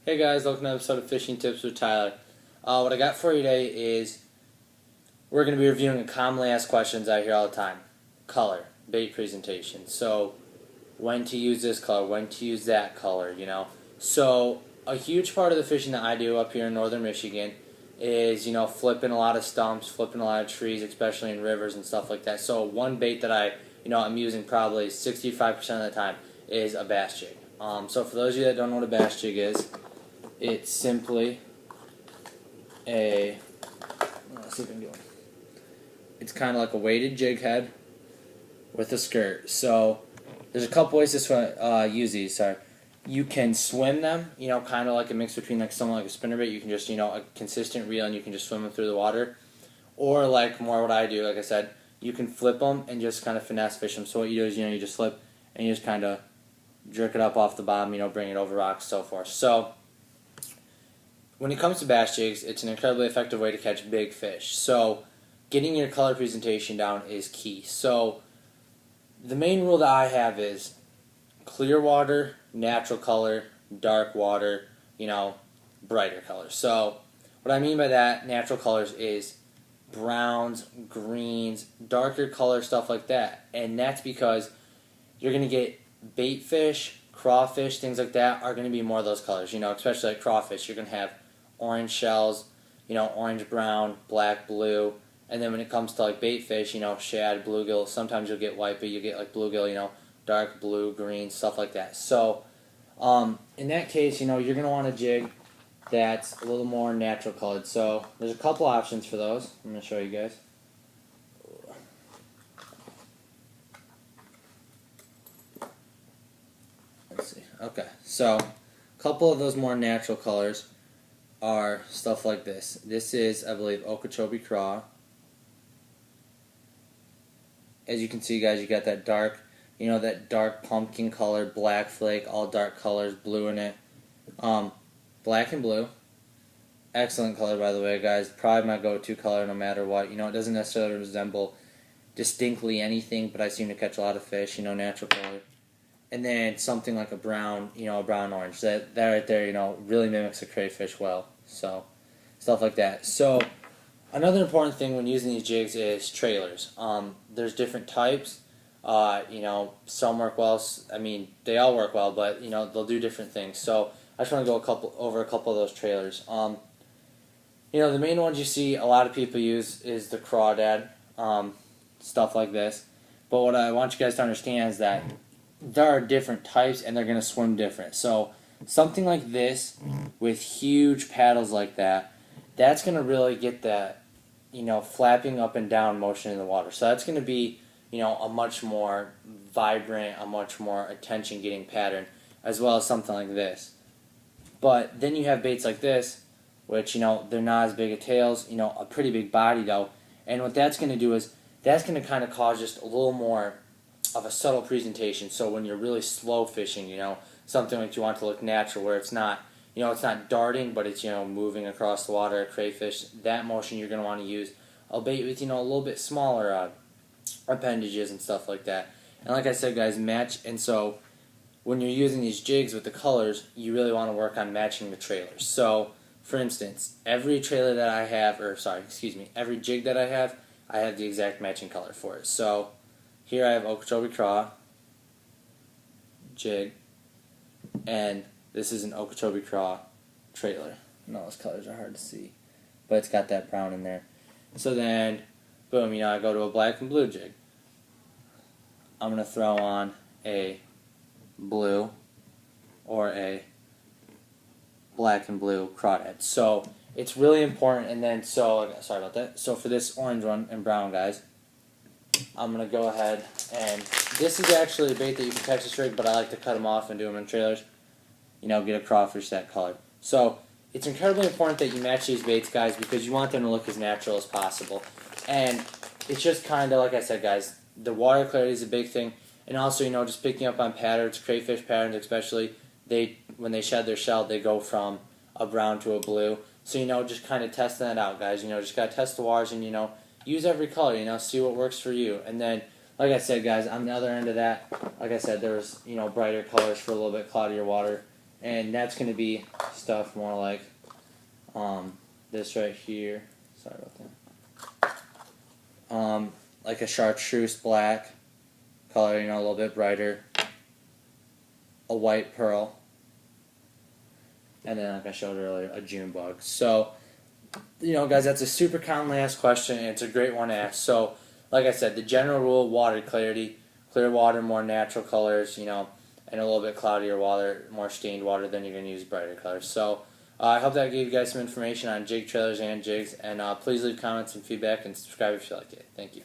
Hey guys, welcome to another episode of Fishing Tips with Tyler. What I got for you today is we're going to be reviewing a commonly asked questions I hear all the time. Color, bait presentation. So, when to use this color, when to use that color, So, a huge part of the fishing that I do up here in northern Michigan is, flipping a lot of stumps, flipping a lot of trees, especially in rivers and stuff like that. So, one bait that I'm using probably 65% of the time is a bass jig. So, for those of you that don't know what a bass jig is, it's simply let's see if I can do it. It's kind of like a weighted jig head with a skirt. So there's a couple ways to use these. Sorry. You can swim them, kind of like a mix between like something like a spinnerbait. You can just, a consistent reel and you can just swim them through the water. Or like more what I do, like I said, you can flip them and just kind of finesse fish them. So what you do is, you just flip and you just kind of jerk it up off the bottom, bring it over rocks, so forth. So when it comes to bass jigs, it's an incredibly effective way to catch big fish. So getting your color presentation down is key. So the main rule that I have is clear water, natural color, dark water, brighter color. So what I mean by that, natural colors, is browns, greens, darker color, stuff like that. And that's because you're going to get bait fish, crawfish, things like that are going to be more of those colors. Especially like crawfish, you're going to have orange shells, orange, brown, black, blue. And then when it comes to like bait fish, shad, bluegill, sometimes you'll get white, but you get like bluegill, dark blue, green, stuff like that. So in that case, you're going to want a jig that's a little more natural colored. So there's a couple options for those. I'm going to show you guys. Let's see. Okay, so a couple of those more natural colors are stuff like this. This is, I believe, Okeechobee Craw. As you can see, guys, you got that dark, that dark pumpkin color, black flake, all dark colors, blue in it. Black and blue. Excellent color, by the way, guys. Probably my go-to color no matter what. It doesn't necessarily resemble distinctly anything, but I seem to catch a lot of fish, natural color. And then something like a brown, a brown orange. That right there, really mimics a crayfish well. So, stuff like that. So, another important thing when using these jigs is trailers. There's different types. Some work well. They all work well, but they'll do different things. So, I just want to go over a couple of those trailers. The main ones you see a lot of people use is the crawdad, stuff like this. But what I want you guys to understand is that there are different types and they're going to swim different. So something like this with huge paddles like that, that's going to really get that, flapping up and down motion in the water. So that's going to be, a much more vibrant, a much more attention-getting pattern, as well as something like this. But then you have baits like this, which, they're not as big of tails, a pretty big body though. And what that's going to do is that's going to kind of cause just a little more of a subtle presentation. So when you're really slow fishing, something like you want to look natural, where it's not, it's not darting, but it's, moving across the water, crayfish, that motion you're going to want to use a bait with, a little bit smaller appendages and stuff like that. And like I said, guys, match. And so when you're using these jigs with the colors, you really want to work on matching the trailers. So, for instance, every trailer that I have, every jig that I have the exact matching color for it. So here I have Okeechobee Craw jig, and this is an Okeechobee Craw trailer. And all those colors are hard to see, but it's got that brown in there. So then, boom, I go to a black and blue jig. I'm going to throw on a blue or a black and blue crawdad. So it's really important. And then, sorry about that. So for this orange one and brown, guys, I'm going to go ahead, and this is actually a bait that you can catch this rig, but I like to cut them off and do them in trailers, get a crawfish that color. So it's incredibly important that you match these baits, guys, because you want them to look as natural as possible. And it's just kind of, like I said, guys, the water clarity is a big thing. And also, just picking up on patterns, crayfish patterns especially, when they shed their shell, they go from a brown to a blue. So, just kind of testing that out, guys. Just got to test the waters and, use every color, see what works for you. And then, like I said, guys, on the other end of that, like I said, there's, brighter colors for a little bit cloudier water And that's going to be stuff more like this right here. Sorry about that. Like a chartreuse black color, a little bit brighter. A white pearl. And then, like I showed earlier, a June bug. So, guys, that's a super commonly asked question, and it's a great one to ask. So, like I said, the general rule, water clarity. Clear water, more natural colors, and a little bit cloudier water, more stained water, then you're going to use brighter colors. So, I hope that gave you guys some information on jig trailers and jigs, and please leave comments and feedback and subscribe if you liked it. Thank you.